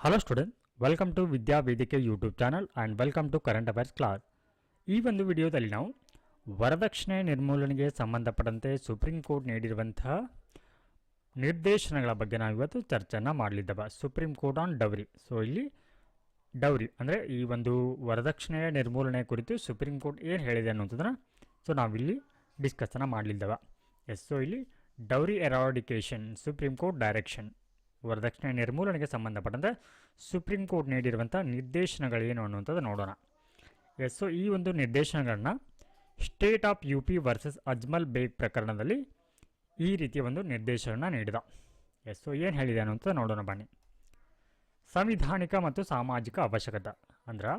Hello student, welcome to Vidya Vedike YouTube channel and welcome to current affairs class. ಈ ಒಂದು ವಿಡಿಯೋದಲ್ಲಿ ನಾವು ವರದಕ್ಷಿಣೆ ನಿರ್ಮೂಲನೆಗೆ ಸಂಬಂಧಪಟ್ಟಂತೆ ಸುಪ್ರೀಂ ಕೋರ್ಟ್ ನೀಡಿರುವಂತಹ ನಿರ್ದೇಶನಗಳ ಬಗ್ಗೆ ನಾವು ಇವತ್ತು ಚರ್ಚೆಯನ್ನು ಮಾಡಲಿದ್ದೇವೆ. Supreme court on dowry. So ಇಲ್ಲಿ ಡೌರಿ ಅಂದರೆ ಈ ಒಂದು ವರದಕ್ಷಿಣೆಯ ನಿರ್ಮೂಲನೆ ಕುರಿತು ಸುಪ್ರೀಂ ಕೋರ್ಟ್ ಏನು ಹೇಳಿದೆ ಅನ್ನೋಂಥದ್ದನ್ನು ನಾವಿಲ್ಲಿ ಡಿಸ್ಕಸ್ಸನ್ನು ಮಾಡಲಿದ್ದೇವೆ. ಸೊ ಇಲ್ಲಿ dowry eradication supreme court direction, ವರದಕ್ಷಿಣೆ ನಿರ್ಮೂಲನೆಗೆ ಸಂಬಂಧಪಟ್ಟಂತೆ ಸುಪ್ರೀಂ ಕೋರ್ಟ್ ನೀಡಿರುವಂಥ ನಿರ್ದೇಶನಗಳೇನು ಅನ್ನುವಂಥದ್ದು ನೋಡೋಣ. ಸೊ ಈ ಒಂದು ನಿರ್ದೇಶನಗಳನ್ನ state of UP versus Ajmal Baig ಪ್ರಕರಣದಲ್ಲಿ ಈ ರೀತಿಯ ಒಂದು ನಿರ್ದೇಶನ ನೀಡಿದ. ಸೊ ಏನು ಹೇಳಿದೆ ಅನ್ನುವಂಥದ್ದು ನೋಡೋಣ ಬನ್ನಿ. ಸಂವಿಧಾನಿಕ ಮತ್ತು ಸಾಮಾಜಿಕ ಅವಶ್ಯಕತೆ ಅಂದ್ರೆ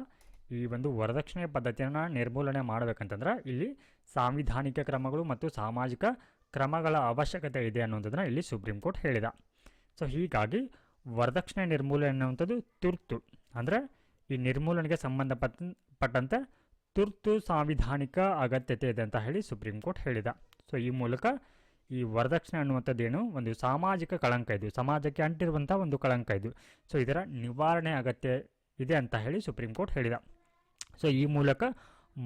ಈ ಒಂದು ವರದಕ್ಷಿಣೆ ಪದ್ಧತಿಯನ್ನು ನಿರ್ಮೂಲನೆ ಮಾಡಬೇಕಂತಂದ್ರೆ ಇಲ್ಲಿ ಸಾಂವಿಧಾನಿಕ ಕ್ರಮಗಳು ಮತ್ತು ಸಾಮಾಜಿಕ ಕ್ರಮಗಳ ಅವಶ್ಯಕತೆ ಇದೆ ಅನ್ನುವಂಥದ್ದನ್ನು ಇಲ್ಲಿ ಸುಪ್ರೀಂ ಕೋರ್ಟ್ ಹೇಳಿದ. ಸೊ ಹೀಗಾಗಿ ವರದಕ್ಷಿಣೆ ನಿರ್ಮೂಲನೆ ಅನ್ನುವಂಥದ್ದು ತುರ್ತು ಅಂದರೆ ಈ ನಿರ್ಮೂಲನೆಗೆ ಸಂಬಂಧಪಟ್ಟಂತೆ ತುರ್ತು ಸಾಂವಿಧಾನಿಕ ಅಗತ್ಯತೆ ಇದೆ ಅಂತ ಹೇಳಿ ಸುಪ್ರೀಂ ಕೋರ್ಟ್ ಹೇಳಿದ. ಸೊ ಈ ಮೂಲಕ ಈ ವರದಕ್ಷಿಣೆ ಅನ್ನುವಂಥದ್ದೇನು ಒಂದು ಸಾಮಾಜಿಕ ಕಳಂಕ ಇದು, ಸಮಾಜಕ್ಕೆ ಅಂಟಿರುವಂಥ ಒಂದು ಕಳಂಕ ಇದು. ಸೊ ಇದರ ನಿವಾರಣೆ ಅಗತ್ಯ ಇದೆ ಅಂತ ಹೇಳಿ ಸುಪ್ರೀಂ ಕೋರ್ಟ್ ಹೇಳಿದ. ಸೊ ಈ ಮೂಲಕ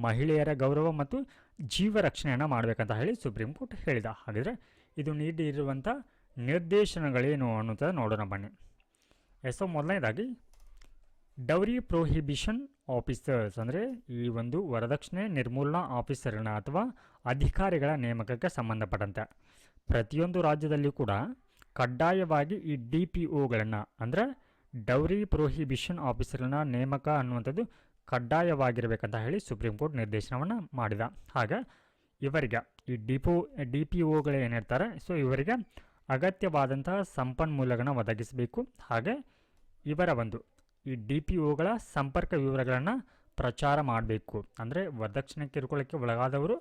ಮಹಿಳೆಯರ ಗೌರವ ಮತ್ತು ಜೀವ ರಕ್ಷಣೆಯನ್ನು ಮಾಡಬೇಕಂತ ಹೇಳಿ ಸುಪ್ರೀಂ ಕೋರ್ಟ್ ಹೇಳಿದ. ಹಾಗಿದ್ರೆ ಇದು ನೀಡಿರುವಂಥ ನಿರ್ದೇಶನಗಳೇನು ಅನ್ನೋಂಥದ್ದು ನೋಡೋಣ ಬನ್ನಿ. ಸೊ ಮೊದಲನೇದಾಗಿ ಡೌರಿ ಪ್ರೊಹಿಬಿಷನ್ ಆಫೀಸರ್ಸ್ ಅಂದರೆ ಈ ಒಂದು ವರದಕ್ಷಿಣೆ ನಿರ್ಮೂಲನಾ ಆಫೀಸರ್ನ ಅಥವಾ ಅಧಿಕಾರಿಗಳ ನೇಮಕಕ್ಕೆ ಸಂಬಂಧಪಟ್ಟಂತೆ ಪ್ರತಿಯೊಂದು ರಾಜ್ಯದಲ್ಲಿಯೂ ಕೂಡ ಕಡ್ಡಾಯವಾಗಿ ಈ DPOಗಳನ್ನು ಅಂದರೆ ಡೌರಿ ಪ್ರೊಹಿಬಿಷನ್ ಆಫೀಸರ್ನ ನೇಮಕ ಅನ್ನುವಂಥದ್ದು ಕಡ್ಡಾಯವಾಗಿರಬೇಕಂತ ಹೇಳಿ ಸುಪ್ರೀಂ ಕೋರ್ಟ್ ನಿರ್ದೇಶನವನ್ನು ಮಾಡಿದ. ಹಾಗೆ ಇವರಿಗೆ ಈ DPOಗಳು ಏನಿರ್ತಾರೆ, ಸೊ ಇವರಿಗೆ ಅಗತ್ಯವಾದಂತಹ ಸಂಪನ್ಮೂಲಗಳನ್ನು ಒದಗಿಸಬೇಕು. ಹಾಗೆ ಇವರ ಒಂದು ಈ DPOಗಳ ಸಂಪರ್ಕ ವಿವರಗಳನ್ನು ಪ್ರಚಾರ ಮಾಡಬೇಕು. ಅಂದರೆ ವರದಕ್ಷಿಣೆ ಕಿರುಕುಳಕ್ಕೆ ಒಳಗಾದವರು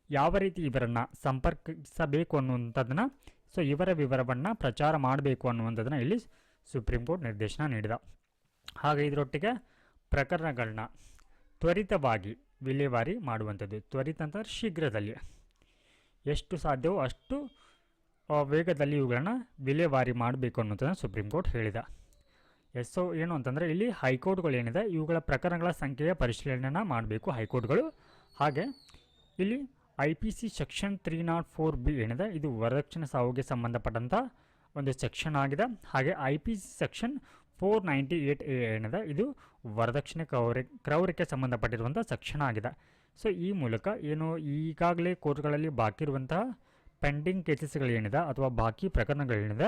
ಯಾವ ರೀತಿ ಇವರನ್ನು ಸಂಪರ್ಕಿಸಬೇಕು ಅನ್ನುವಂಥದ್ದನ್ನು, ಸೊ ಇವರ ವಿವರವನ್ನು ಪ್ರಚಾರ ಮಾಡಬೇಕು ಅನ್ನುವಂಥದ್ದನ್ನು ಇಲ್ಲಿ ಸುಪ್ರೀಂ ಕೋರ್ಟ್ ನಿರ್ದೇಶನ ನೀಡಿದ. ಹಾಗೆ ಇದರೊಟ್ಟಿಗೆ ಪ್ರಕರಣಗಳನ್ನ ತ್ವರಿತವಾಗಿ ವಿಲೇವಾರಿ ಮಾಡುವಂಥದ್ದು, ತ್ವರಿತ ಅಂತಂದರೆ ಶೀಘ್ರದಲ್ಲಿ ಎಷ್ಟು ಸಾಧ್ಯವೋ ಅಷ್ಟು ವೇಗದಲ್ಲಿ ಇವುಗಳನ್ನು ವಿಲೇವಾರಿ ಮಾಡಬೇಕು ಅನ್ನೋದನ್ನು ಸುಪ್ರೀಂ ಕೋರ್ಟ್ ಹೇಳಿದ. ಸೊ ಏನು ಅಂತಂದರೆ ಇಲ್ಲಿ ಹೈಕೋರ್ಟ್ಗಳು ಏನಿದೆ ಇವುಗಳ ಪ್ರಕರಣಗಳ ಸಂಖ್ಯೆಯ ಪರಿಶೀಲನೆಯನ್ನು ಮಾಡಬೇಕು ಹೈಕೋರ್ಟ್ಗಳು. ಹಾಗೆ ಇಲ್ಲಿ IPC ಸೆಕ್ಷನ್ 304B ಏನಿದೆ ಇದು ವರದಕ್ಷಿಣೆ ಸಾವಿಗೆ ಸಂಬಂಧಪಟ್ಟಂಥ ಒಂದು ಸೆಕ್ಷನ್ ಆಗಿದೆ. ಹಾಗೆ IPC ಸೆಕ್ಷನ್ 498A ಏನಿದೆ ಇದು ವರದಕ್ಷಿಣೆ ಕ್ರೌರ್ಯಕ್ಕೆ ಸಂಬಂಧಪಟ್ಟಿರುವಂಥ ಸೆಕ್ಷನ್ ಆಗಿದೆ. ಸೊ ಈ ಮೂಲಕ ಏನು ಈಗಾಗಲೇ ಕೋರ್ಟ್ಗಳಲ್ಲಿ ಬಾಕಿ ಇರುವಂತಹ ಪೆಂಡಿಂಗ್ ಕೇಸಸ್ಗಳೇನಿದೆ ಅಥವಾ ಬಾಕಿ ಪ್ರಕರಣಗಳೇನಿದೆ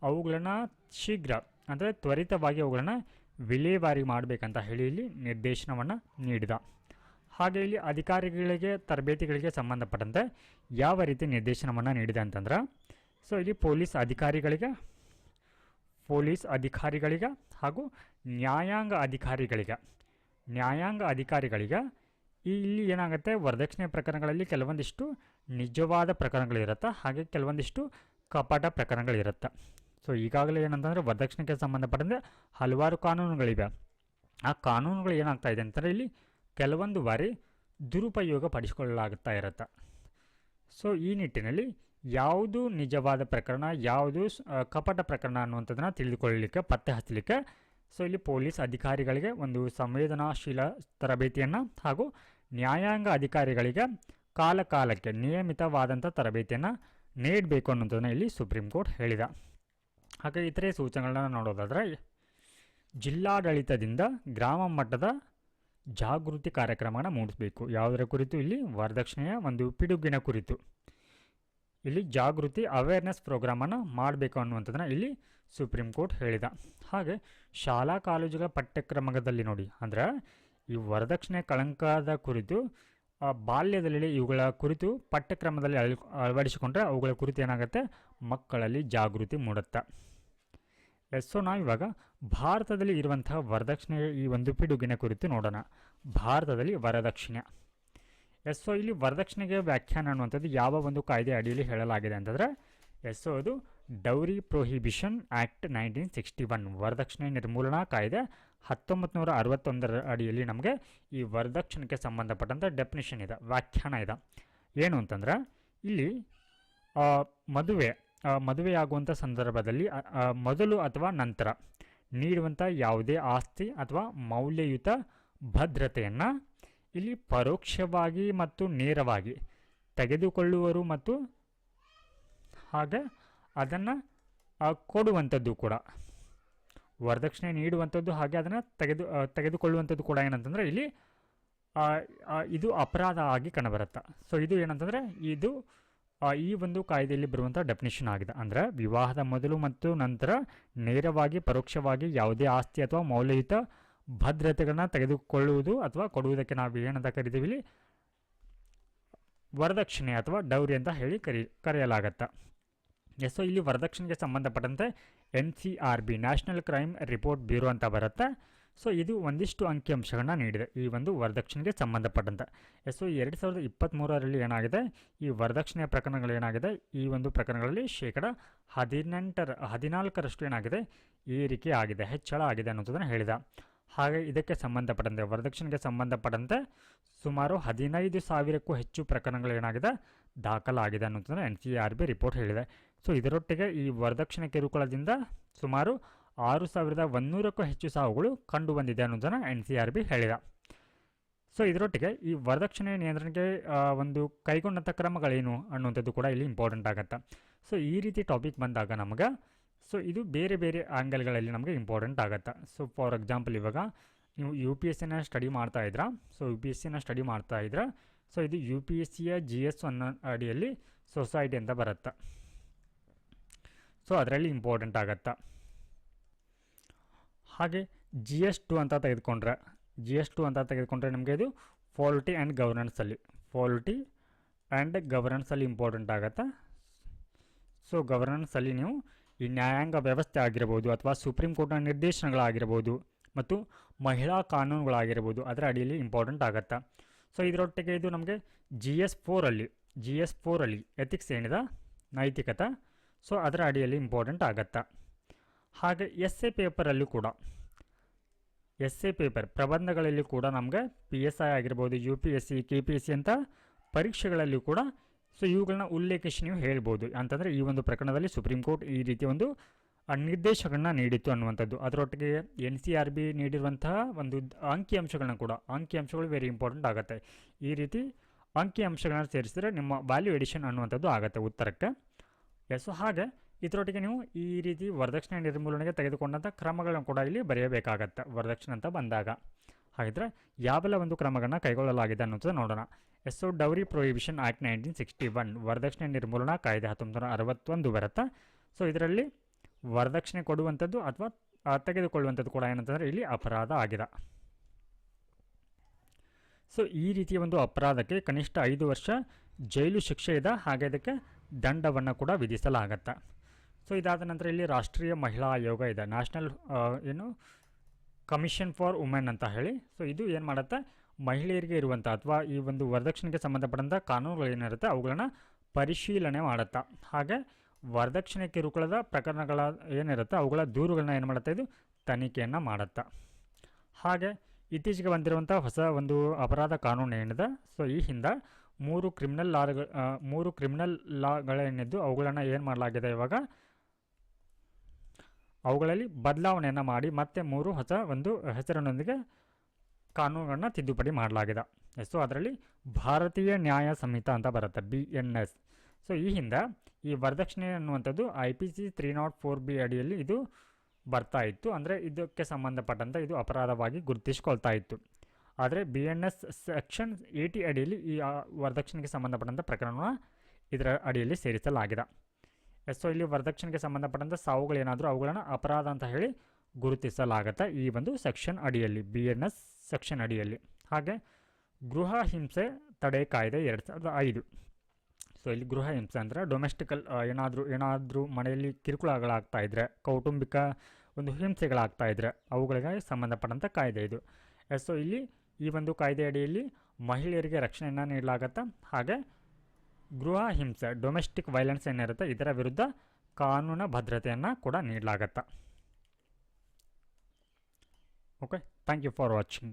ಅವುಗಳನ್ನು ಶೀಘ್ರ ಅಂದರೆ ತ್ವರಿತವಾಗಿ ಅವುಗಳನ್ನು ವಿಲೇವಾರಿ ಮಾಡಬೇಕಂತ ಹೇಳಿ ಇಲ್ಲಿ ನಿರ್ದೇಶನವನ್ನು ನೀಡಿದ. ಹಾಗೆ ಇಲ್ಲಿ ಅಧಿಕಾರಿಗಳಿಗೆ ತರಬೇತಿಗಳಿಗೆ ಸಂಬಂಧಪಟ್ಟಂತೆ ಯಾವ ರೀತಿ ನಿರ್ದೇಶನವನ್ನು ನೀಡಿದೆ ಅಂತಂದ್ರೆ, ಸೊ ಇಲ್ಲಿ ಪೊಲೀಸ್ ಅಧಿಕಾರಿಗಳಿಗೆ ಹಾಗೂ ನ್ಯಾಯಾಂಗ ಅಧಿಕಾರಿಗಳಿಗೆ ಇಲ್ಲಿ ಏನಾಗುತ್ತೆ, ವರದಕ್ಷಿಣೆ ಪ್ರಕರಣಗಳಲ್ಲಿ ಕೆಲವೊಂದಿಷ್ಟು ನಿಜವಾದ ಪ್ರಕರಣಗಳಿರುತ್ತೆ, ಹಾಗೆ ಕೆಲವೊಂದಿಷ್ಟು ಕಪಟ ಪ್ರಕರಣಗಳಿರುತ್ತೆ. ಸೊ ಈಗಾಗಲೇ ಏನಂತಂದರೆ ವರದಕ್ಷಿಣೆಗೆ ಸಂಬಂಧಪಟ್ಟಂತೆ ಹಲವಾರು ಕಾನೂನುಗಳಿವೆ. ಆ ಕಾನೂನುಗಳು ಏನಾಗ್ತಾ ಇದೆ ಅಂತಂದರೆ ಇಲ್ಲಿ ಕೆಲವೊಂದು ಬಾರಿ ದುರುಪಯೋಗ ಪಡಿಸಿಕೊಳ್ಳಲಾಗ್ತಾ ಇರುತ್ತೆ. ಸೊ ಈ ನಿಟ್ಟಿನಲ್ಲಿ ಯಾವುದು ನಿಜವಾದ ಪ್ರಕರಣ, ಯಾವುದು ಕಪಟ ಪ್ರಕರಣ ಅನ್ನುವಂಥದ್ದನ್ನು ತಿಳಿದುಕೊಳ್ಳಲಿಕ್ಕೆ, ಪತ್ತೆ ಹಚ್ಚಲಿಕ್ಕೆ ಸೊ ಇಲ್ಲಿ ಪೊಲೀಸ್ ಅಧಿಕಾರಿಗಳಿಗೆ ಒಂದು ಸಂವೇದನಾಶೀಲ ತರಬೇತಿಯನ್ನು ಹಾಗೂ ನ್ಯಾಯಾಂಗ ಅಧಿಕಾರಿಗಳಿಗೆ ಕಾಲಕಾಲಕ್ಕೆ ನಿಯಮಿತವಾದಂಥ ತರಬೇತಿಯನ್ನು ನೀಡಬೇಕು ಅನ್ನೋದನ್ನು ಇಲ್ಲಿ ಸುಪ್ರೀಂ ಕೋರ್ಟ್ ಹೇಳಿದ. ಹಾಗೆ ಇತರೆ ಸೂಚನೆಗಳನ್ನ ನೋಡೋದಾದರೆ ಜಿಲ್ಲಾಡಳಿತದಿಂದ ಗ್ರಾಮ ಮಟ್ಟದ ಜಾಗೃತಿ ಕಾರ್ಯಕ್ರಮನ ಮೂಡಿಸಬೇಕು. ಯಾವುದರ ಕುರಿತು ಇಲ್ಲಿ ವರದಕ್ಷಿಣೆಯ ಒಂದು ಪಿಡುಗಿನ ಕುರಿತು ಇಲ್ಲಿ ಜಾಗೃತಿ ಅವೇರ್ನೆಸ್ ಪ್ರೋಗ್ರಾಮನ್ನು ಮಾಡಬೇಕು ಅನ್ನುವಂಥದ್ದನ್ನು ಇಲ್ಲಿ ಸುಪ್ರೀಂ ಕೋರ್ಟ್ ಹೇಳಿದ. ಹಾಗೆ ಶಾಲಾ ಕಾಲೇಜುಗಳ ಪಠ್ಯಕ್ರಮದಲ್ಲಿ ನೋಡಿ ಅಂದರೆ ಈ ವರದಕ್ಷಿಣೆ ಕಳಂಕದ ಕುರಿತು ಬಾಲ್ಯದಲ್ಲಿ ಇವುಗಳ ಕುರಿತು ಪಠ್ಯಕ್ರಮದಲ್ಲಿ ಅಳವಡಿಸಿಕೊಂಡ್ರೆ ಅವುಗಳ ಕುರಿತು ಏನಾಗುತ್ತೆ, ಮಕ್ಕಳಲ್ಲಿ ಜಾಗೃತಿ ಮೂಡುತ್ತೆ. ಸೊ ನಾವು ಇವಾಗ ಭಾರತದಲ್ಲಿ ಇರುವಂತಹ ವರದಕ್ಷಿಣೆಯ ಈ ಒಂದು ಪಿಡುಗಿನ ಕುರಿತು ನೋಡೋಣ. ಭಾರತದಲ್ಲಿ ವರದಕ್ಷಿಣೆ. ಸೊ ಇಲ್ಲಿ ವರದಕ್ಷಿಣೆಗೆ ವ್ಯಾಖ್ಯಾನ ಅನ್ನುವಂಥದ್ದು ಯಾವ ಒಂದು ಕಾಯ್ದೆ ಅಡಿಯಲ್ಲಿ ಹೇಳಲಾಗಿದೆ ಅಂತಂದರೆ, ಸೊ ಅದು ಡೌರಿ ಪ್ರೊಹಿಬಿಷನ್ ಆ್ಯಕ್ಟ್ 1961 ವರದಕ್ಷಿಣೆ ನಿರ್ಮೂಲನಾ ಕಾಯ್ದೆ 1961 ಅಡಿಯಲ್ಲಿ ನಮಗೆ ಈ ವರದಕ್ಷಿಣೆಗೆ ಸಂಬಂಧಪಟ್ಟಂಥ ಡೆಫಿನಿಷನ್ ಇದೆ, ವ್ಯಾಖ್ಯಾನ ಇದೆ. ಏನು ಅಂತಂದರೆ ಇಲ್ಲಿ ಮದುವೆಯಾಗುವಂಥ ಸಂದರ್ಭದಲ್ಲಿ ಮೊದಲು ಅಥವಾ ನಂತರ ನೀಡುವಂಥ ಯಾವುದೇ ಆಸ್ತಿ ಅಥವಾ ಮೌಲ್ಯಯುತ ಭದ್ರತೆಯನ್ನು ಇಲ್ಲಿ ಪರೋಕ್ಷವಾಗಿ ಮತ್ತು ನೇರವಾಗಿ ತೆಗೆದುಕೊಳ್ಳುವರು ಮತ್ತು ಹಾಗೆ ಅದನ್ನು ಕೊಡುವಂಥದ್ದು ಕೂಡ, ವರದಕ್ಷಿಣೆ ನೀಡುವಂಥದ್ದು ಹಾಗೆ ಅದನ್ನು ತೆಗೆದುಕೊಳ್ಳುವಂಥದ್ದು ಕೂಡ ಏನಂತಂದರೆ ಇಲ್ಲಿ ಇದು ಅಪರಾಧ ಆಗಿ ಕಂಡುಬರುತ್ತೆ. ಸೊ ಇದು ಏನಂತಂದರೆ ಇದು ಈ ಒಂದು ಕಾಯ್ದೆಯಲ್ಲಿ ಬರುವಂಥ ಡೆಫಿನಿಷನ್ ಆಗಿದೆ. ಅಂದರೆ ವಿವಾಹದ ಮೊದಲು ಮತ್ತು ನಂತರ ನೇರವಾಗಿ ಪರೋಕ್ಷವಾಗಿ ಯಾವುದೇ ಆಸ್ತಿ ಅಥವಾ ಮೌಲ್ಯಯುತ ಭದ್ರತೆಗಳನ್ನ ತೆಗೆದುಕೊಳ್ಳುವುದು ಅಥವಾ ಕೊಡುವುದಕ್ಕೆ ನಾವು ಏನಂತ ಕರಿತೀವಿ ಇಲ್ಲಿ ವರದಕ್ಷಿಣೆ ಅಥವಾ ಡೌರಿ ಅಂತ ಹೇಳಿ ಕರೆಯಲಾಗತ್ತೆ. ಸೊ ಇಲ್ಲಿ ವರದಕ್ಷಿಣೆಗೆ ಸಂಬಂಧಪಟ್ಟಂತೆ NCRB national crime report bureau ಅಂತ ಬರುತ್ತೆ. ಸೊ ಇದು ಒಂದಿಷ್ಟು ಅಂಕಿಅಂಶಗಳನ್ನ ನೀಡಿದೆ ಈ ಒಂದು ವರದಕ್ಷಿಣೆಗೆ ಸಂಬಂಧಪಟ್ಟಂತೆ. ಸೊ 2023ರಲ್ಲಿ ಏನಾಗಿದೆ, ಈ ವರದಕ್ಷಿಣೆಯ ಪ್ರಕರಣಗಳೇನಾಗಿದೆ, ಈ ಒಂದು ಪ್ರಕರಣಗಳಲ್ಲಿ ಶೇಕಡ 14% ಏನಾಗಿದೆ ಏರಿಕೆ ಆಗಿದೆ, ಹೆಚ್ಚಳ ಆಗಿದೆ ಅನ್ನೋದನ್ನು ಹೇಳಿದ. ಹಾಗೆ ಇದಕ್ಕೆ ಸಂಬಂಧಪಟ್ಟಂತೆ ವರದಕ್ಷಿಣೆಗೆ ಸಂಬಂಧಪಟ್ಟಂತೆ ಸುಮಾರು 15,000ಕ್ಕೂ ಹೆಚ್ಚು ಪ್ರಕರಣಗಳೇನಾಗಿದೆ ದಾಖಲಾಗಿದೆ ಅನ್ನೋದನ್ನು NCRB ರಿಪೋರ್ಟ್ ಹೇಳಿದೆ. ಸೊ ಇದರೊಟ್ಟಿಗೆ ಈ ವರದಕ್ಷಿಣೆ ಕಿರುಕುಳದಿಂದ ಸುಮಾರು 6,100ಕ್ಕೂ ಹೆಚ್ಚು ಸಾವುಗಳು ಕಂಡು ಬಂದಿದೆ ಅನ್ನೋದನ್ನು NCRB ಹೇಳಿದ. ಸೊ ಇದರೊಟ್ಟಿಗೆ ಈ ವರದಕ್ಷಿಣೆ ನಿಯಂತ್ರಣಕ್ಕೆ ಒಂದು ಕೈಗೊಂಡಂಥ ಕ್ರಮಗಳೇನು ಅನ್ನುವಂಥದ್ದು ಕೂಡ ಇಲ್ಲಿ ಇಂಪಾರ್ಟೆಂಟ್ ಆಗುತ್ತೆ. ಸೊ ಈ ರೀತಿ ಟಾಪಿಕ್ ಬಂದಾಗ ನಮಗೆ ಸೊ ಇದು ಬೇರೆ ಬೇರೆ ಆ್ಯಂಗಲ್ಗಳಲ್ಲಿ ನಮಗೆ ಇಂಪಾರ್ಟೆಂಟ್ ಆಗುತ್ತೆ. ಸೊ ಫಾರ್ ಎಕ್ಸಾಂಪಲ್ ಇವಾಗ ನೀವು UPSCನ ಸ್ಟಡಿ ಮಾಡ್ತಾ ಇದ್ರಾ, ಸೊ UPSCನ ಸ್ಟಡಿ ಮಾಡ್ತಾ ಇದ್ರೆ ಸೊ ಇದು UPSCಯ GS ಅನ್ನೋ ಅಡಿಯಲ್ಲಿ ಸೊಸೈಟಿ ಅಂತ ಬರುತ್ತೆ. ಸೊ ಅದರಲ್ಲಿ ಇಂಪಾರ್ಟೆಂಟ್ ಆಗುತ್ತೆ. ಹಾಗೆ GS2 ಅಂತ ತೆಗೆದುಕೊಂಡ್ರೆ ನಮಗೆ ಇದು ಪಾಲಿಟಿ ಆ್ಯಂಡ್ ಗವರ್ನೆನ್ಸಲ್ಲಿ ಇಂಪಾರ್ಟೆಂಟ್ ಆಗುತ್ತೆ. ಸೊ ಗವರ್ನೆನ್ಸಲ್ಲಿ ನೀವು ಈ ನ್ಯಾಯಾಂಗ ವ್ಯವಸ್ಥೆ ಆಗಿರ್ಬೋದು ಅಥವಾ ಸುಪ್ರೀಂ ಕೋರ್ಟ್ನ ನಿರ್ದೇಶನಗಳಾಗಿರ್ಬೋದು ಮತ್ತು ಮಹಿಳಾ ಕಾನೂನುಗಳಾಗಿರ್ಬೋದು ಅದರ ಅಡಿಯಲ್ಲಿ ಇಂಪಾರ್ಟೆಂಟ್ ಆಗುತ್ತೆ. ಸೊ ಇದರೊಟ್ಟಿಗೆ ಇದು ನಮಗೆ GS4ರಲ್ಲಿ ಎಥಿಕ್ಸ್ ಏನಿದೆ ನೈತಿಕತೆ, ಸೊ ಅದರ ಅಡಿಯಲ್ಲಿ ಇಂಪಾರ್ಟೆಂಟ್ ಆಗುತ್ತೆ. ಹಾಗೆ essay ಪೇಪರಲ್ಲೂ ಕೂಡ ಪೇಪರ್ ಪ್ರಬಂಧಗಳಲ್ಲಿ ಕೂಡ ನಮಗೆ PSI ಆಗಿರ್ಬೋದು, UPSC, KPSC ಅಂತ ಪರೀಕ್ಷೆಗಳಲ್ಲಿ ಕೂಡ ಸೊ ಇವುಗಳನ್ನ ಉಲ್ಲೇಖಿಸಿ ನೀವು ಹೇಳ್ಬೋದು. ಅಂತಂದರೆ ಈ ಒಂದು ಪ್ರಕರಣದಲ್ಲಿ ಸುಪ್ರೀಂ ಕೋರ್ಟ್ ಈ ರೀತಿಯ ಒಂದು ನಿರ್ದೇಶಗಳನ್ನ ನೀಡಿತ್ತು ಅನ್ನುವಂಥದ್ದು. ಅದರೊಟ್ಟಿಗೆ NCRB ನೀಡಿರುವಂತಹ ಒಂದು ಅಂಕಿಅಂಶಗಳು ವೆರಿ ಇಂಪಾರ್ಟೆಂಟ್ ಆಗುತ್ತೆ. ಈ ರೀತಿ ಅಂಕಿಅಂಶಗಳನ್ನ ಸೇರಿಸಿದ್ರೆ ನಿಮ್ಮ ವ್ಯಾಲ್ಯೂ ಎಡಿಷನ್ ಅನ್ನುವಂಥದ್ದು ಆಗುತ್ತೆ ಉತ್ತರಕ್ಕೆ. ಸೊ ಹಾಗೆ ಇದರೊಟ್ಟಿಗೆ ನೀವು ಈ ರೀತಿ ವರದಕ್ಷಿಣೆ ನಿರ್ಮೂಲನೆಗೆ ತೆಗೆದುಕೊಂಡಂಥ ಕ್ರಮಗಳನ್ನು ಕೂಡ ಇಲ್ಲಿ ಬರೆಯಬೇಕಾಗತ್ತೆ ವರದಕ್ಷಿಣೆ ಅಂತ ಬಂದಾಗ. ಹಾಗಿದ್ರೆ ಯಾವೆಲ್ಲ ಒಂದು ಕ್ರಮಗಳನ್ನ ಕೈಗೊಳ್ಳಲಾಗಿದೆ ಅನ್ನೋದು ನೋಡೋಣ. ಸೊ ಡೌರಿ ಪ್ರೊಹಿಬಿಷನ್ ಆ್ಯಕ್ಟ್ 1961 ವರದಕ್ಷಿಣೆ ನಿರ್ಮೂಲನಾ ಕಾಯ್ದೆ 1961 ಬರುತ್ತೆ. ಸೊ ಇದರಲ್ಲಿ ವರದಕ್ಷಿಣೆ ಕೊಡುವಂಥದ್ದು ಅಥವಾ ತೆಗೆದುಕೊಳ್ಳುವಂಥದ್ದು ಕೂಡ ಏನಂತಂದರೆ ಇಲ್ಲಿ ಅಪರಾಧ ಆಗಿದೆ. ಸೊ ಈ ರೀತಿಯ ಒಂದು ಅಪರಾಧಕ್ಕೆ ಕನಿಷ್ಠ 5 ವರ್ಷ ಜೈಲು ಶಿಕ್ಷೆ ಇದೆ, ಹಾಗೆ ಇದಕ್ಕೆ ದಂಡವನ್ನು ಕೂಡ ವಿಧಿಸಲಾಗತ್ತೆ. ಸೊ ಇದಾದ ನಂತರ ಇಲ್ಲಿ ರಾಷ್ಟ್ರೀಯ ಮಹಿಳಾ ಆಯೋಗ ಇದೆ, ನ್ಯಾಷನಲ್ ಕಮಿಷನ್ ಫಾರ್ ವುಮೆನ್ ಅಂತ ಹೇಳಿ. ಸೊ ಇದು ಏನು ಮಾಡುತ್ತೆ, ಮಹಿಳೆಯರಿಗೆ ಇರುವಂಥ ಅಥವಾ ಈ ಒಂದು ವರದಕ್ಷಿಣೆಗೆ ಸಂಬಂಧಪಟ್ಟಂಥ ಕಾನೂನುಗಳೇನಿರುತ್ತೆ ಅವುಗಳನ್ನು ಪರಿಶೀಲನೆ ಮಾಡುತ್ತಾ, ಹಾಗೆ ವರದಕ್ಷಿಣೆ ಕಿರುಕುಳದ ಪ್ರಕರಣಗಳ ಏನಿರುತ್ತೆ ಅವುಗಳ ದೂರುಗಳನ್ನ ಏನು ಮಾಡುತ್ತೆ, ಇದು ತನಿಖೆಯನ್ನು ಮಾಡುತ್ತಾ. ಹಾಗೆ ಇತ್ತೀಚೆಗೆ ಬಂದಿರುವಂಥ ಹೊಸ ಒಂದು ಅಪರಾಧ ಕಾನೂನು ಏನಿದೆ, ಸೊ ಈ ಹಿಂದೆ 3 ಕ್ರಿಮಿನಲ್ ಲಾಗಳೇನಿದ್ದು ಅವುಗಳನ್ನು ಏನು ಮಾಡಲಾಗಿದೆ, ಇವಾಗ ಅವುಗಳಲ್ಲಿ ಬದಲಾವಣೆಯನ್ನು ಮಾಡಿ ಮತ್ತೆ 3 ಹೊಸ ಒಂದು ಹೆಸರಿನೊಂದಿಗೆ ಕಾನೂನುಗಳನ್ನ ತಿದ್ದುಪಡಿ ಮಾಡಲಾಗಿದೆ. ಸೊ ಅದರಲ್ಲಿ ಭಾರತೀಯ ನ್ಯಾಯ ಸಂಹಿತಾ ಅಂತ ಬರುತ್ತೆ, BNS. ಸೊ ಈ ಹಿಂದೆ ಈ ವರದಕ್ಷಿಣೆ ಅನ್ನುವಂಥದ್ದು IPC 304B ಅಡಿಯಲ್ಲಿ ಇದು ಬರ್ತಾ ಇತ್ತು, ಅಂದರೆ ಇದಕ್ಕೆ ಸಂಬಂಧಪಟ್ಟಂತೆ ಇದು ಅಪರಾಧವಾಗಿ ಗುರುತಿಸ್ಕೊಳ್ತಾ ಇತ್ತು. ಆದರೆ BNS ಸೆಕ್ಷನ್ 80 ಅಡಿಯಲ್ಲಿ ಈ ವರದಕ್ಷಿಣೆಗೆ ಸಂಬಂಧಪಟ್ಟಂಥ ಪ್ರಕರಣವನ್ನು ಇದರ ಅಡಿಯಲ್ಲಿ ಸೇರಿಸಲಾಗಿದೆ. ಸೊ ಇಲ್ಲಿ ವರದಕ್ಷಿಣೆಗೆ ಸಂಬಂಧಪಟ್ಟಂಥ ಸಾವುಗಳೇನಾದರೂ ಅವುಗಳನ್ನು ಅಪರಾಧ ಅಂತ ಹೇಳಿ ಗುರುತಿಸಲಾಗುತ್ತೆ ಈ ಒಂದು ಸೆಕ್ಷನ್ ಅಡಿಯಲ್ಲಿ, BNS ಸೆಕ್ಷನ್ ಅಡಿಯಲ್ಲಿ. ಹಾಗೆ ಗೃಹ ಹಿಂಸೆ ತಡೆ ಕಾಯ್ದೆ 2005. ಸೊ ಇಲ್ಲಿ ಗೃಹ ಹಿಂಸೆ ಅಂದರೆ ಡೊಮೆಸ್ಟಿಕಲ್ ಏನಾದರೂ ಮನೆಯಲ್ಲಿ ಕಿರುಕುಳಗಳಾಗ್ತಾ ಇದ್ದರೆ, ಕೌಟುಂಬಿಕ ಒಂದು ಹಿಂಸೆಗಳಾಗ್ತಾ ಇದ್ದರೆ ಅವುಗಳಿಗೆ ಸಂಬಂಧಪಟ್ಟಂಥ ಕಾಯ್ದೆ ಇದು. ಸೊ ಇಲ್ಲಿ ಈ ಒಂದು ಕಾಯ್ದೆ ಅಡಿಯಲ್ಲಿ ಮಹಿಳೆಯರಿಗೆ ರಕ್ಷಣೆಯನ್ನು ನೀಡಲಾಗತ್ತೆ. ಹಾಗೆ ಗೃಹ ಹಿಂಸೆ ಡೊಮೆಸ್ಟಿಕ್ ವೈಲೆನ್ಸ್ ಏನಿರುತ್ತೆ ಇದರ ವಿರುದ್ಧ ಕಾನೂನು ಭದ್ರತೆಯನ್ನು ಕೂಡ ನೀಡಲಾಗತ್ತೆ. Okay, thank you for watching.